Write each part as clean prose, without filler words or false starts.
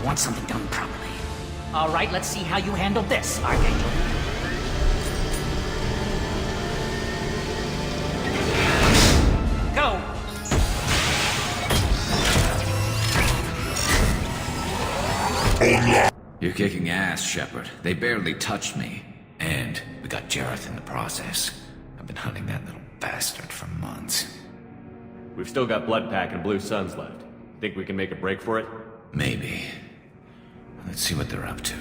want something done properly. All right, let's see how you handle this, Archangel. Go! You're kicking ass, Shepard. They barely touched me. And we got Jareth in the process. I've been hunting that little bastard for months. We've still got Blood Pack and Blue Suns left. Think we can make a break for it? Maybe. Let's see what they're up to.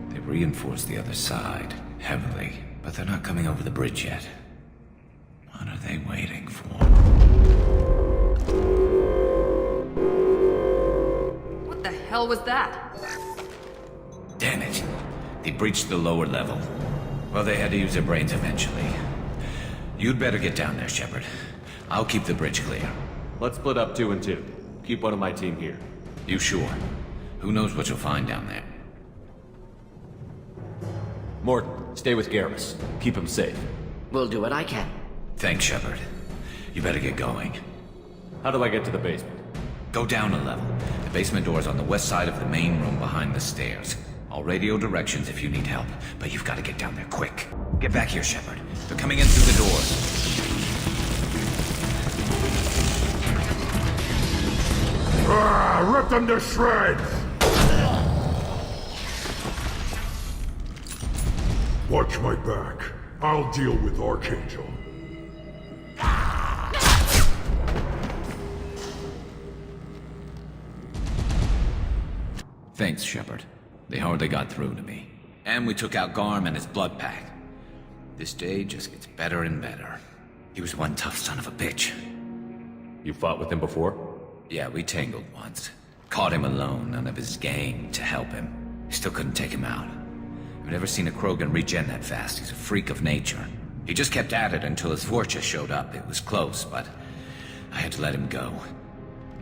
They've reinforced the other side, heavily, but they're not coming over the bridge yet. What are they waiting for? What the hell was that? Damn it. They breached the lower level. Well, they had to use their brains eventually. You'd better get down there, Shepard. I'll keep the bridge clear. Let's split up 2 and 2. Keep one of my team here. You sure? Who knows what you'll find down there? Morton, stay with Garrus. Keep him safe. We'll do what I can. Thanks, Shepard. You better get going. How do I get to the basement? Go down a level. The basement door's on the west side of the main room behind the stairs. I'll radio directions if you need help, but you've got to get down there quick. Get back here, Shepard. They're coming in through the doors. Rip them to shreds! Watch my back. I'll deal with Archangel. Thanks, Shepard. They hardly got through to me. And we took out Garm and his blood pack. This day just gets better and better. He was one tough son of a bitch. You fought with him before? Yeah, we tangled once. Caught him alone, none of his gang to help him. Still couldn't take him out. I've never seen a Krogan regen that fast. He's a freak of nature. He just kept at it until his Vorcha showed up. It was close, but I had to let him go.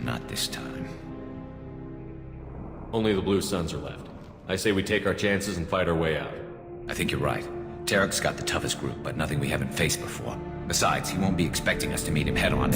Not this time. Only the Blue Suns are left. I say we take our chances and fight our way out. I think you're right. Tarek's got the toughest group, but nothing we haven't faced before. Besides, he won't be expecting us to meet him head-on.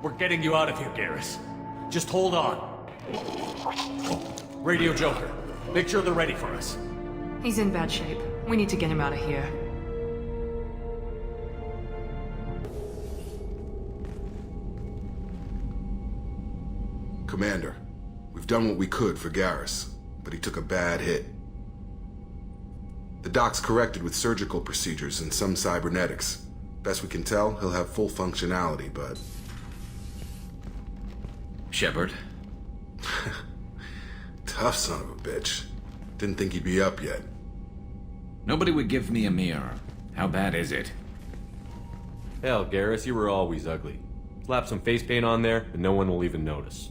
We're getting you out of here, Garrus. Just hold on. Radio Joker, make sure they're ready for us. He's in bad shape. We need to get him out of here. Commander, we've done what we could for Garrus, but he took a bad hit. The doc's corrected with surgical procedures and some cybernetics. Best we can tell, he'll have full functionality, but... Shepard? Tough son of a bitch. Didn't think he'd be up yet. Nobody would give me a mirror. How bad is it? Hell, Garrus, you were always ugly. Slap some face paint on there, and no one will even notice.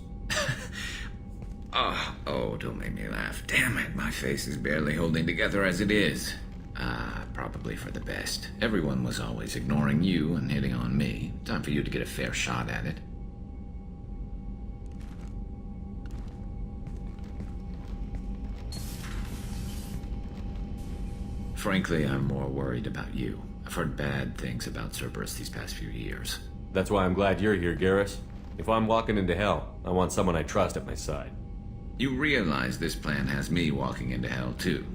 Oh, don't make me laugh. Damn it, my face is barely holding together as it is. Probably for the best. Everyone was always ignoring you and hitting on me. Time for you to get a fair shot at it. Frankly, I'm more worried about you. I've heard bad things about Cerberus these past few years. That's why I'm glad you're here, Garrus. If I'm walking into hell, I want someone I trust at my side. You realize this plan has me walking into hell, too.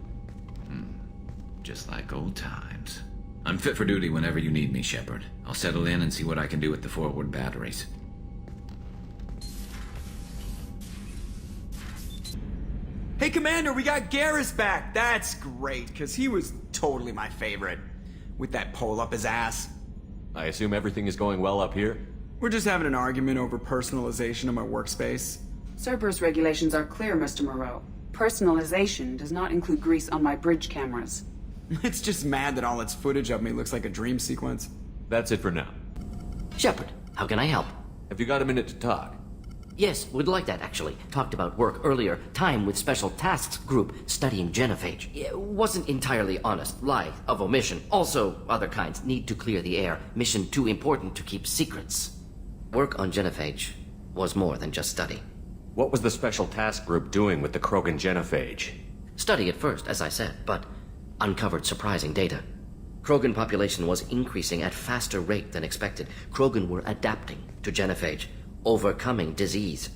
Just like old times. I'm fit for duty whenever you need me, Shepard. I'll settle in and see what I can do with the forward batteries. Hey, Commander, we got Garrus back. That's great, because he was totally my favorite. With that pole up his ass. I assume everything is going well up here? We're just having an argument over personalization of my workspace. Cerberus regulations are clear, Mr. Moreau. Personalization does not include grease on my bridge cameras. It's just mad that all its footage of me looks like a dream sequence. That's it for now. Shepard, how can I help? Have you got a minute to talk? Yes, would like that, actually. Talked about work earlier. Time with Special Tasks Group studying Genophage. It wasn't entirely honest. Lie of omission. Also, other kinds. Need to clear the air. Mission too important to keep secrets. Work on Genophage was more than just study. What was the special task group doing with the Krogan Genophage? Study at first, as I said, but uncovered surprising data. Krogan population was increasing at faster rate than expected. Krogan were adapting to Genophage, overcoming disease.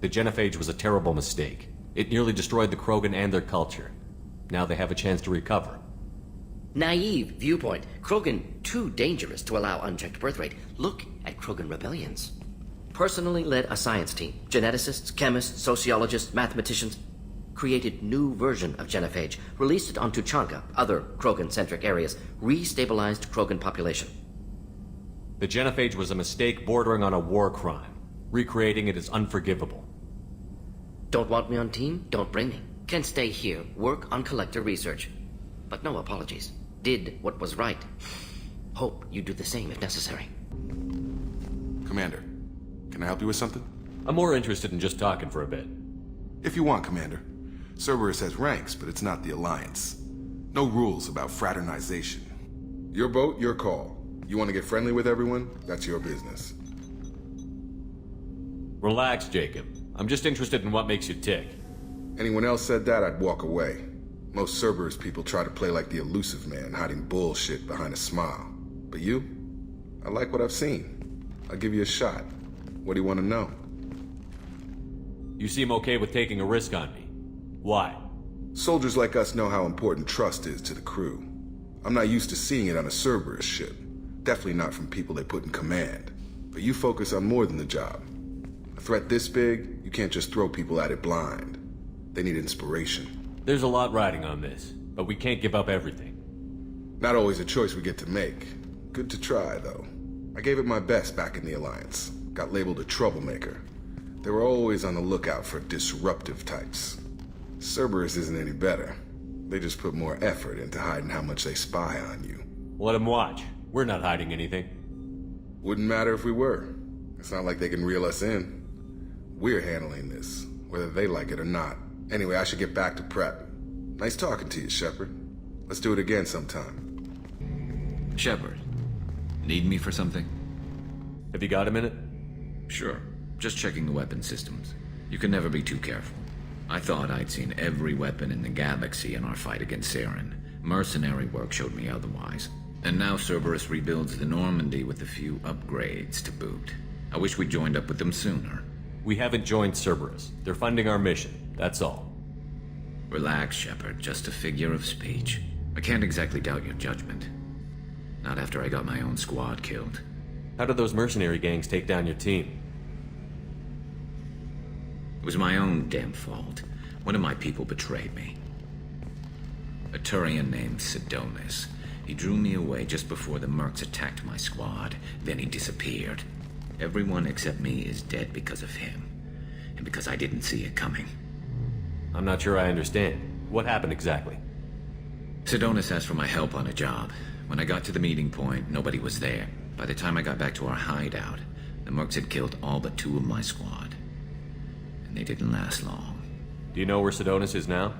The Genophage was a terrible mistake. It nearly destroyed the Krogan and their culture. Now they have a chance to recover. Naive viewpoint. Krogan too dangerous to allow unchecked birth rate. Look at Krogan rebellions. Personally led a science team. Geneticists, chemists, sociologists, mathematicians. Created new version of Genophage. Released it onto Chanka, other Krogan-centric areas. Restabilized Krogan population. The Genophage was a mistake bordering on a war crime. Recreating it is unforgivable. Don't want me on team? Don't bring me. Can stay here, work on collector research. But no apologies. Did what was right. Hope you do the same if necessary. Commander, can I help you with something? I'm more interested in just talking for a bit. If you want, Commander. Cerberus has ranks, but it's not the Alliance. No rules about fraternization. Your boat, your call. You want to get friendly with everyone? That's your business. Relax, Jacob. I'm just interested in what makes you tick. Anyone else said that, I'd walk away. Most Cerberus people try to play like the elusive man, hiding bullshit behind a smile. But you? I like what I've seen. I'll give you a shot. What do you want to know? You seem okay with taking a risk on me. Why? Soldiers like us know how important trust is to the crew. I'm not used to seeing it on a Cerberus ship. Definitely not from people they put in command. But you focus on more than the job. A threat this big, you can't just throw people at it blind. They need inspiration. There's a lot riding on this, but we can't give up everything. Not always a choice we get to make. Good to try, though. I gave it my best back in the Alliance. Got labeled a troublemaker. They were always on the lookout for disruptive types. Cerberus isn't any better. They just put more effort into hiding how much they spy on you. Let them watch. We're not hiding anything. Wouldn't matter if we were. It's not like they can reel us in. We're handling this, whether they like it or not. Anyway, I should get back to prep. Nice talking to you, Shepard. Let's do it again sometime. Shepard, need me for something? Have you got a minute? Sure. Just checking the weapon systems. You can never be too careful. I thought I'd seen every weapon in the galaxy in our fight against Saren. Mercenary work showed me otherwise. And now Cerberus rebuilds the Normandy with a few upgrades to boot. I wish we'd joined up with them sooner. We haven't joined Cerberus. They're funding our mission, that's all. Relax, Shepard. Just a figure of speech. I can't exactly doubt your judgment. Not after I got my own squad killed. How did those mercenary gangs take down your team? It was my own damn fault. One of my people betrayed me. A Turian named Sidonis. He drew me away just before the mercs attacked my squad. Then he disappeared. Everyone except me is dead because of him. And because I didn't see it coming. I'm not sure I understand. What happened exactly? Sidonis asked for my help on a job. When I got to the meeting point, nobody was there. By the time I got back to our hideout, the mercs had killed all but 2 of my squad. And they didn't last long. Do you know where Sidonis is now?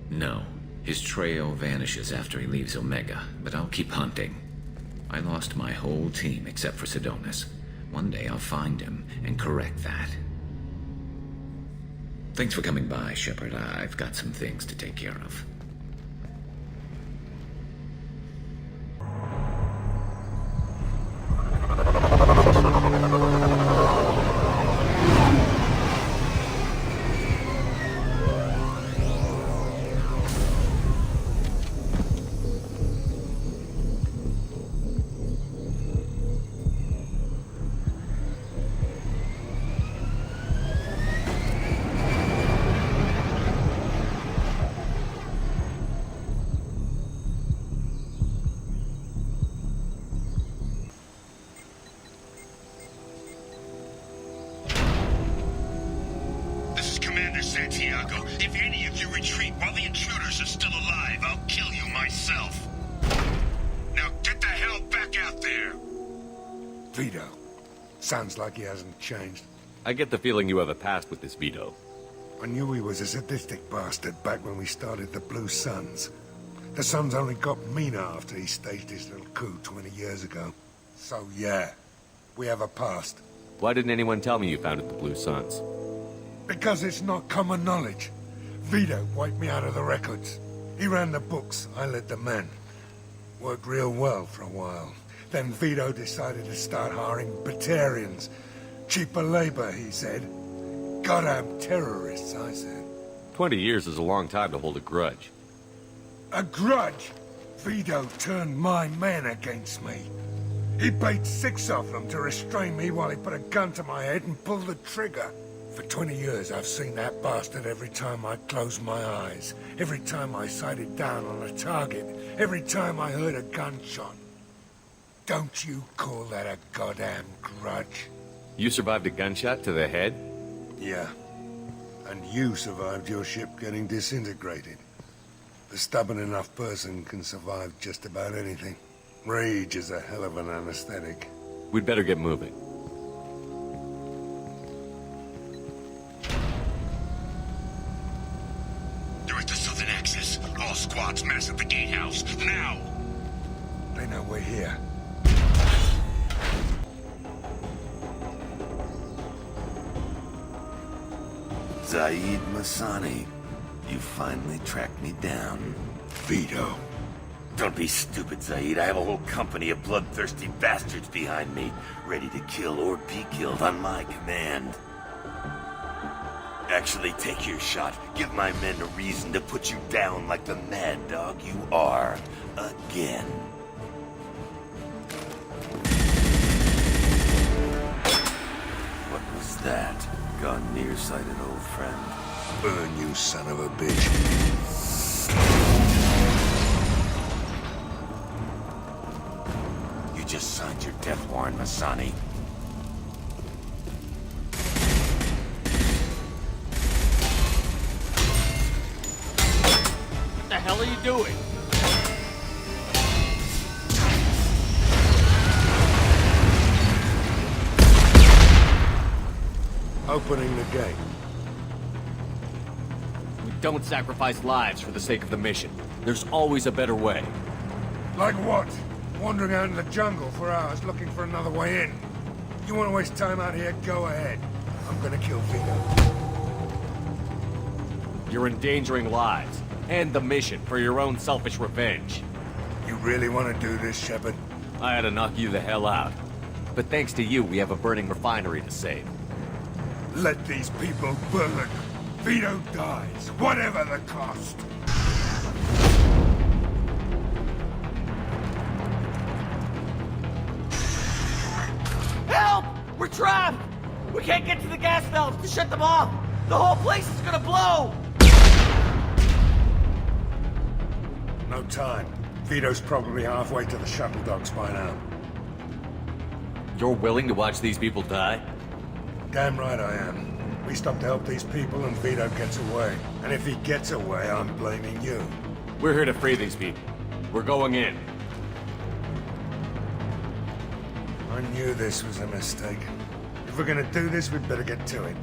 No. His trail vanishes after he leaves Omega, but I'll keep hunting. I lost my whole team except for Sidonis. One day I'll find him and correct that. Thanks for coming by, Shepard. I've got some things to take care of. Santiago. If any of you retreat while the intruders are still alive, I'll kill you myself. Now get the hell back out there! Vito. Sounds like he hasn't changed. I get the feeling you have a past with this Vito. I knew he was a sadistic bastard back when we started the Blue Suns. The Suns only got meaner after he staged his little coup 20 years ago. So yeah, we have a past. Why didn't anyone tell me you founded the Blue Suns? Because it's not common knowledge. Vito wiped me out of the records. He ran the books, I led the men. Worked real well for a while. Then Vito decided to start hiring Batarians. Cheaper labor, he said. Goddamn terrorists, I said. 20 years is a long time to hold a grudge. A grudge? Vito turned my men against me. He paid 6 of them to restrain me while he put a gun to my head and pulled the trigger. For 20 years, I've seen that bastard every time I closed my eyes. Every time I sighted down on a target. Every time I heard a gunshot. Don't you call that a goddamn grudge? You survived a gunshot to the head? Yeah. And you survived your ship getting disintegrated. A stubborn enough person can survive just about anything. Rage is a hell of an anesthetic. We'd better get moving. They're at the southern axis. All squads mass at the gatehouse. Now! They know we're here. Zaeed Masani, you finally tracked me down. Vito. Don't be stupid, Zaeed. I have a whole company of bloodthirsty bastards behind me, ready to kill or be killed on my command. Actually, take your shot. Give my men a reason to put you down like the mad dog you are. Again. What was that? Gone nearsighted, old friend. Burn, you son of a bitch. You just signed your death warrant, Masani. What the hell are you doing? Opening the gate. We don't sacrifice lives for the sake of the mission. There's always a better way. Like what? Wandering out in the jungle for hours looking for another way in. You want to waste time out here? Go ahead. I'm gonna kill Vito. You're endangering lives, and the mission for your own selfish revenge. You really want to do this, Shepard? I had to knock you the hell out. But thanks to you, we have a burning refinery to save. Let these people burn. Vito dies, whatever the cost. Help! We're trapped! We can't get to the gas valves to shut them off! The whole place is gonna blow! No time. Vito's probably halfway to the shuttle docks by now. You're willing to watch these people die? Damn right I am. We stop to help these people and Vito gets away. And if he gets away, I'm blaming you. We're here to free these people. We're going in. I knew this was a mistake. If we're gonna do this, we'd better get to it.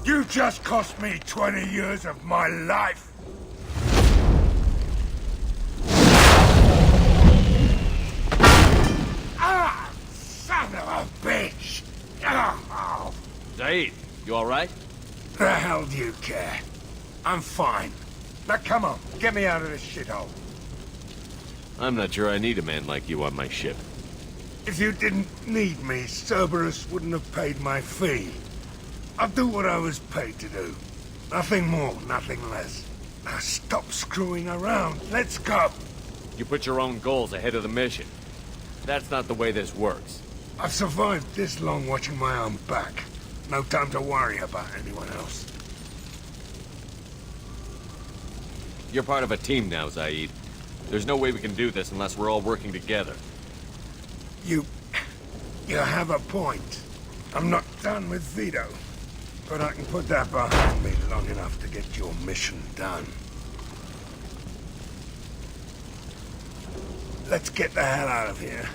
You just cost me 20 years of my life! Ah! a bitch! Oh. Zaeed, you alright? The hell do you care? I'm fine. Now come on, get me out of this shithole. I'm not sure I need a man like you on my ship. If you didn't need me, Cerberus wouldn't have paid my fee. I'll do what I was paid to do. Nothing more, nothing less. Now stop screwing around. Let's go. You put your own goals ahead of the mission. That's not the way this works. I've survived this long watching my own back. No time to worry about anyone else. You're part of a team now, Zaeed. There's no way we can do this unless we're all working together. You have a point. I'm not done with Vito. But I can put that behind me long enough to get your mission done. Let's get the hell out of here.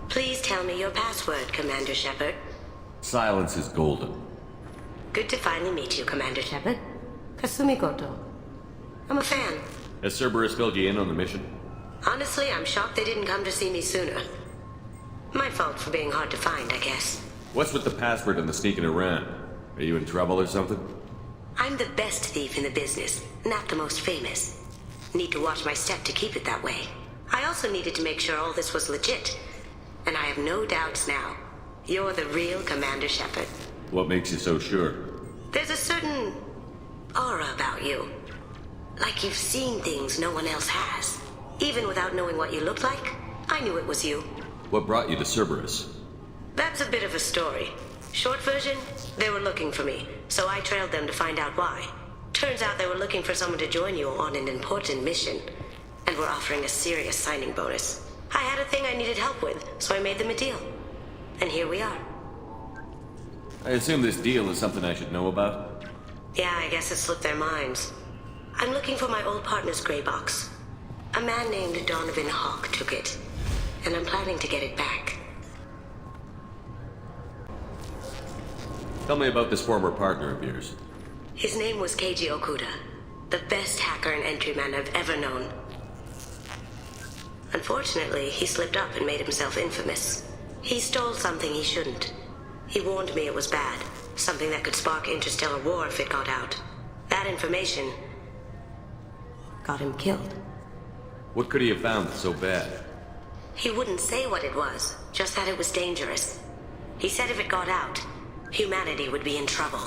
Please tell me your password, Commander Shepard. Silence is golden. Good to finally meet you, Commander Shepard. Kasumi Goto. I'm a fan. Has Cerberus filled you in on the mission? Honestly, I'm shocked they didn't come to see me sooner. My fault for being hard to find, I guess. What's with the password and the sneaking around? Are you in trouble or something? I'm the best thief in the business, not the most famous. Need to watch my step to keep it that way. I also needed to make sure all this was legit. And I have no doubts now. You're the real Commander Shepard. What makes you so sure? There's a certain aura about you. Like you've seen things no one else has. Even without knowing what you looked like, I knew it was you. What brought you to Cerberus? That's a bit of a story. Short version, they were looking for me, so I trailed them to find out why. Turns out they were looking for someone to join you on an important mission, and were offering a serious signing bonus. I had a thing I needed help with, so I made them a deal. And here we are. I assume this deal is something I should know about? Yeah, I guess it slipped their minds. I'm looking for my old partner's gray box. A man named Donovan Hawk took it, and I'm planning to get it back. Tell me about this former partner of yours. His name was Keiji Okuda, the best hacker and entryman I've ever known. Unfortunately, he slipped up and made himself infamous. He stole something he shouldn't. He warned me it was bad, something that could spark interstellar war if it got out. That information got him killed. What could he have found that's so bad? He wouldn't say what it was, just that it was dangerous. He said if it got out, humanity would be in trouble.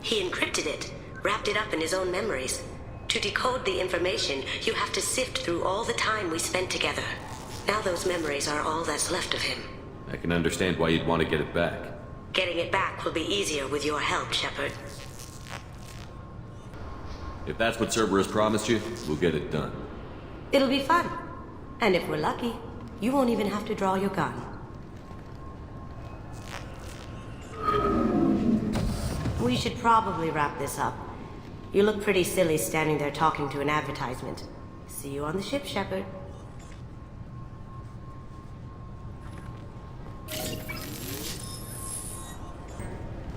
He encrypted it, wrapped it up in his own memories. To decode the information, you have to sift through all the time we spent together. Now those memories are all that's left of him. I can understand why you'd want to get it back. Getting it back will be easier with your help, Shepard. If that's what Cerberus promised you, we'll get it done. It'll be fun. And if we're lucky, you won't even have to draw your gun. We should probably wrap this up. You look pretty silly standing there talking to an advertisement. See you on the ship, Shepard.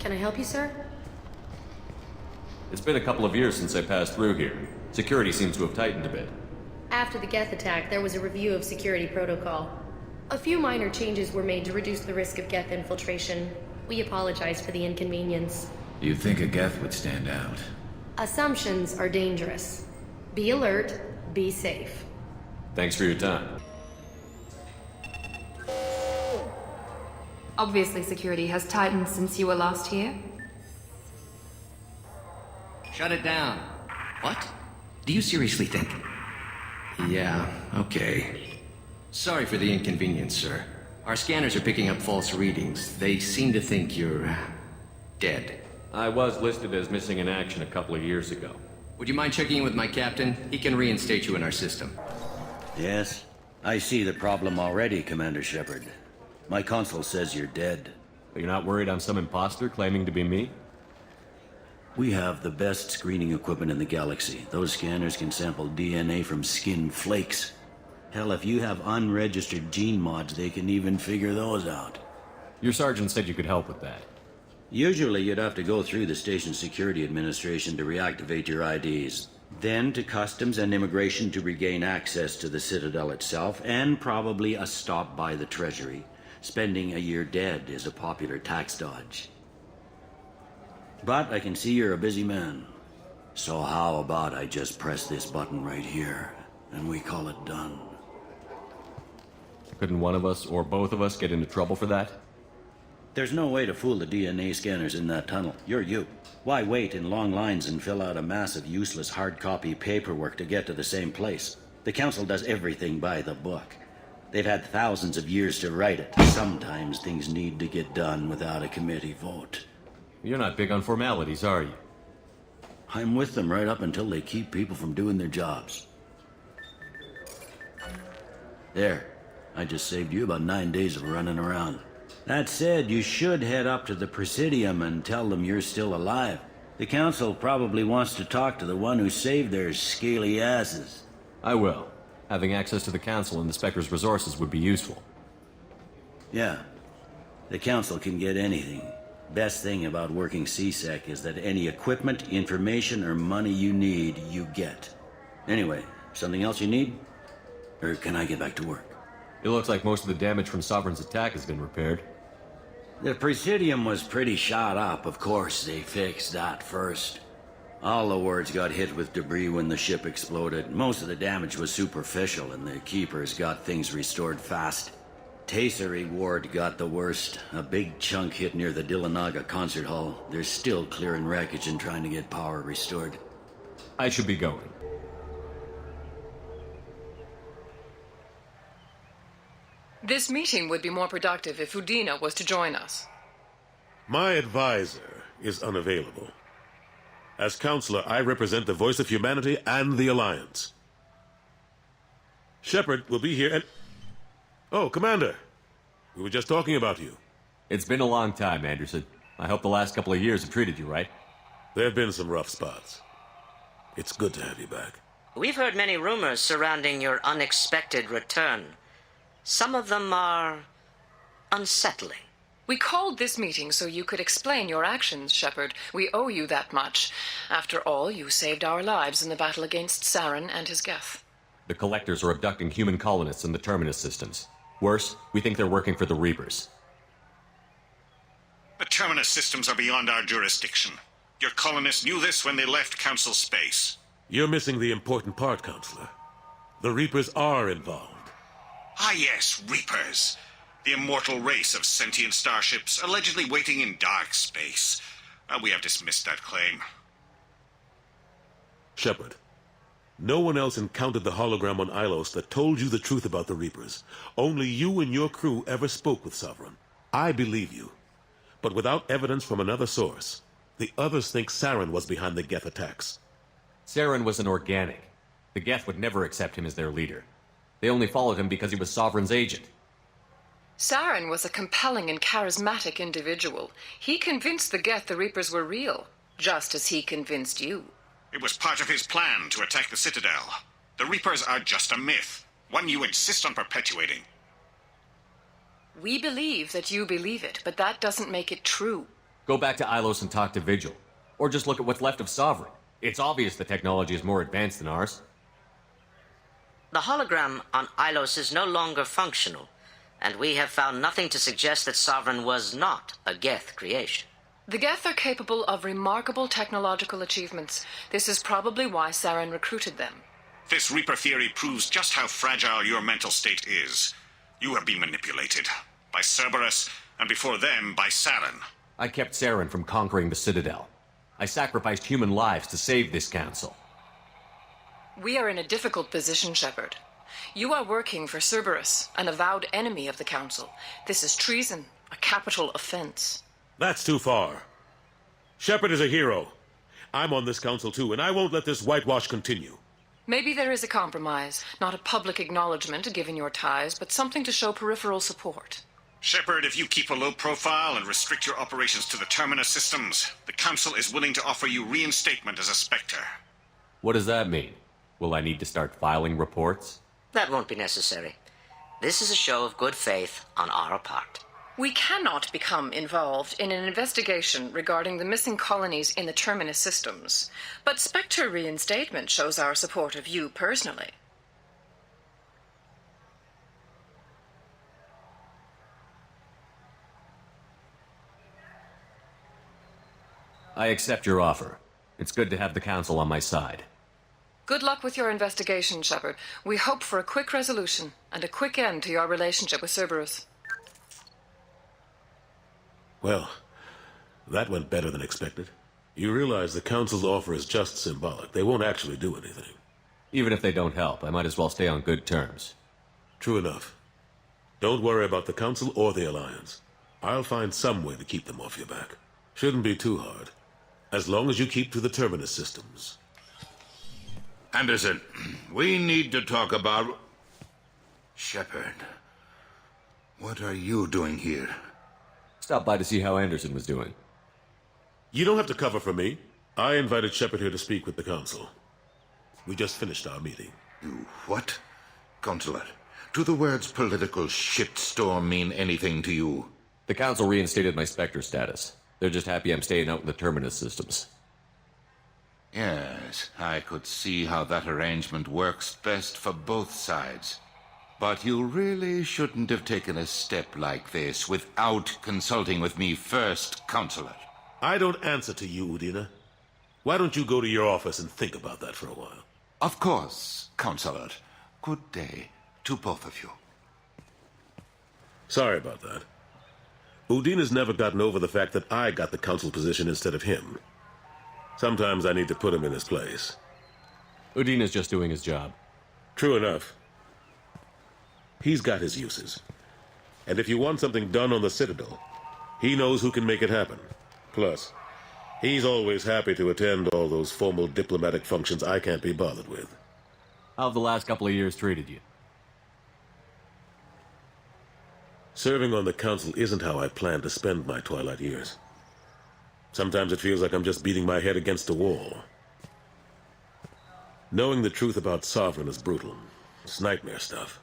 Can I help you, sir? It's been a couple of years since I passed through here. Security seems to have tightened a bit. After the Geth attack, there was a review of security protocol. A few minor changes were made to reduce the risk of Geth infiltration. We apologize for the inconvenience. You'd think a Geth would stand out. Assumptions are dangerous. Be alert, be safe. Thanks for your time. Obviously, security has tightened since you were last here. Shut it down. What? Do you seriously think? Yeah, okay. Sorry for the inconvenience, sir. Our scanners are picking up false readings. They seem to think you're... dead. I was listed as missing in action a couple of years ago. Would you mind checking in with my captain? He can reinstate you in our system. Yes, I see the problem already, Commander Shepard. My console says you're dead. But you're not worried I'm some imposter claiming to be me? We have the best screening equipment in the galaxy. Those scanners can sample DNA from skin flakes. Hell, if you have unregistered gene mods, they can even figure those out. Your sergeant said you could help with that. Usually you'd have to go through the station security administration to reactivate your IDs. Then to customs and immigration to regain access to the Citadel itself, and probably a stop by the Treasury. Spending a year dead is a popular tax dodge. But I can see you're a busy man. So how about I just press this button right here, and we call it done? Couldn't one of us, or both of us, get into trouble for that? There's no way to fool the DNA scanners in that tunnel. You're you. Why wait in long lines and fill out a massive useless hard copy paperwork to get to the same place? The Council does everything by the book. They've had thousands of years to write it. Sometimes things need to get done without a committee vote. You're not big on formalities, are you? I'm with them right up until they keep people from doing their jobs. There. I just saved you about 9 days of running around. That said, you should head up to the Presidium and tell them you're still alive. The Council probably wants to talk to the one who saved their scaly asses. I will. Having access to the Council and the Spectre's resources would be useful. Yeah. The Council can get anything. Best thing about working CSEC is that any equipment, information, or money you need, you get. Anyway, something else you need? Or can I get back to work? It looks like most of the damage from Sovereign's attack has been repaired. The Presidium was pretty shot up. Of course, they fixed that first. All the wards got hit with debris when the ship exploded. Most of the damage was superficial, and the Keepers got things restored fast. Tasery Ward got the worst. A big chunk hit near the Dillanaga concert hall. They're still clearing wreckage and trying to get power restored. I should be going. This meeting would be more productive if Udina was to join us. My advisor is unavailable. As counselor, I represent the voice of humanity and the Alliance. Shepard will be here and... Oh, Commander. We were just talking about you. It's been a long time, Anderson. I hope the last couple of years have treated you right. There have been some rough spots. It's good to have you back. We've heard many rumors surrounding your unexpected return. Some of them are unsettling. We called this meeting so you could explain your actions, Shepard. We owe you that much. After all, you saved our lives in the battle against Saren and his Geth. The Collectors are abducting human colonists in the Terminus systems. Worse, we think they're working for the Reapers. The Terminus systems are beyond our jurisdiction. Your colonists knew this when they left Council space. You're missing the important part, Counselor. The Reapers are involved. Ah yes, Reapers. The immortal race of sentient starships allegedly waiting in dark space. We have dismissed that claim. Shepard, no one else encountered the hologram on Ilos that told you the truth about the Reapers. Only you and your crew ever spoke with Sovereign. I believe you. But without evidence from another source, the others think Saren was behind the Geth attacks. Saren was an organic. The Geth would never accept him as their leader. They only followed him because he was Sovereign's agent. Saren was a compelling and charismatic individual. He convinced the Geth the Reapers were real, just as he convinced you. It was part of his plan to attack the Citadel. The Reapers are just a myth, one you insist on perpetuating. We believe that you believe it, but that doesn't make it true. Go back to Ilos and talk to Vigil. Or just look at what's left of Sovereign. It's obvious the technology is more advanced than ours. The hologram on Ilos is no longer functional, and we have found nothing to suggest that Sovereign was not a Geth creation. The Geth are capable of remarkable technological achievements. This is probably why Saren recruited them. This Reaper theory proves just how fragile your mental state is. You have been manipulated. By Cerberus, and before them, by Saren. I kept Saren from conquering the Citadel. I sacrificed human lives to save this council. We are in a difficult position, Shepard. You are working for Cerberus, an avowed enemy of the Council. This is treason, a capital offense. That's too far. Shepard is a hero. I'm on this council too, and I won't let this whitewash continue. Maybe there is a compromise, not a public acknowledgement given your ties, but something to show peripheral support. Shepard, if you keep a low profile and restrict your operations to the Terminus systems, the Council is willing to offer you reinstatement as a Spectre. What does that mean? Will I need to start filing reports? That won't be necessary. This is a show of good faith on our part. We cannot become involved in an investigation regarding the missing colonies in the Terminus systems, but Spectre reinstatement shows our support of you personally. I accept your offer. It's good to have the Council on my side. Good luck with your investigation, Shepard. We hope for a quick resolution and a quick end to your relationship with Cerberus. Well, that went better than expected. You realize the Council's offer is just symbolic. They won't actually do anything. Even if they don't help, I might as well stay on good terms. True enough. Don't worry about the Council or the Alliance. I'll find some way to keep them off your back. Shouldn't be too hard. As long as you keep to the Terminus systems. Anderson, we need to talk about... Shepard. What are you doing here? Stopped by to see how Anderson was doing. You don't have to cover for me. I invited Shepard here to speak with the Council. We just finished our meeting. You what? Consular, do the words political shitstorm mean anything to you? The Council reinstated my Spectre status. They're just happy I'm staying out in the Terminus systems. Yes, I could see how that arrangement works best for both sides. But you really shouldn't have taken a step like this without consulting with me first, Consular. I don't answer to you, Udina. Why don't you go to your office and think about that for a while? Of course, Consular. Good day to both of you. Sorry about that. Udina's never gotten over the fact that I got the Council position instead of him. Sometimes I need to put him in his place. Udina's just doing his job. True enough. He's got his uses. And if you want something done on the Citadel, he knows who can make it happen. Plus, he's always happy to attend all those formal diplomatic functions I can't be bothered with. How have the last couple of years treated you? Serving on the Council isn't how I plan to spend my twilight years. Sometimes it feels like I'm just beating my head against a wall. Knowing the truth about Sovereign is brutal. It's nightmare stuff.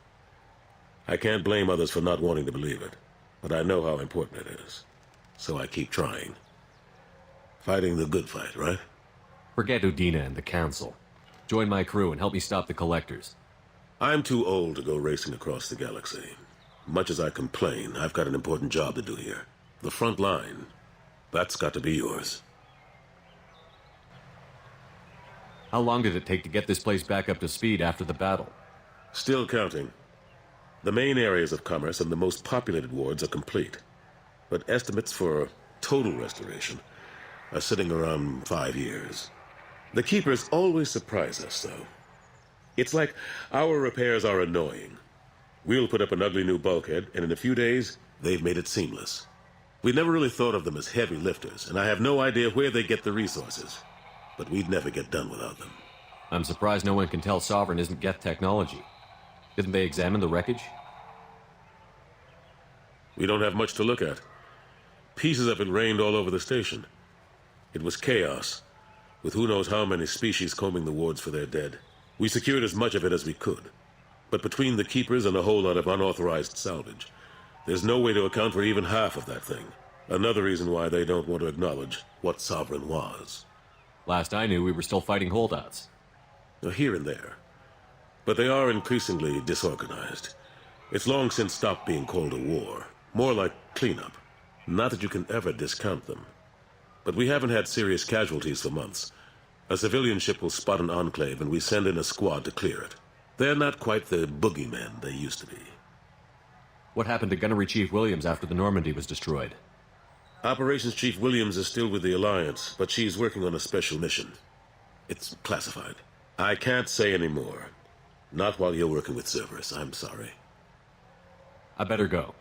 I can't blame others for not wanting to believe it, but I know how important it is. So I keep trying. Fighting the good fight, right? Forget Udina and the Council. Join my crew and help me stop the Collectors. I'm too old to go racing across the galaxy. Much as I complain, I've got an important job to do here. The front line. That's got to be yours. How long did it take to get this place back up to speed after the battle? Still counting. The main areas of commerce and the most populated wards are complete. But estimates for total restoration are sitting around 5 years. The Keepers always surprise us, though. It's like our repairs are annoying. We'll put up an ugly new bulkhead, and in a few days, they've made it seamless. We never really thought of them as heavy lifters, and I have no idea where they get the resources. But we'd never get done without them. I'm surprised no one can tell Sovereign isn't Geth technology. Didn't they examine the wreckage? We don't have much to look at. Pieces of it rained all over the station. It was chaos, with who knows how many species combing the wards for their dead. We secured as much of it as we could. But between the Keepers and a whole lot of unauthorized salvage, there's no way to account for even half of that thing. Another reason why they don't want to acknowledge what Sovereign was. Last I knew, we were still fighting holdouts. Here and there. But they are increasingly disorganized. It's long since stopped being called a war. More like cleanup. Not that you can ever discount them. But we haven't had serious casualties for months. A civilian ship will spot an enclave and we send in a squad to clear it. They're not quite the boogeymen they used to be. What happened to Gunnery Chief Williams after the Normandy was destroyed? Operations Chief Williams is still with the Alliance, but she's working on a special mission. It's classified. I can't say any more. Not while you're working with Cerberus, I'm sorry. I better go.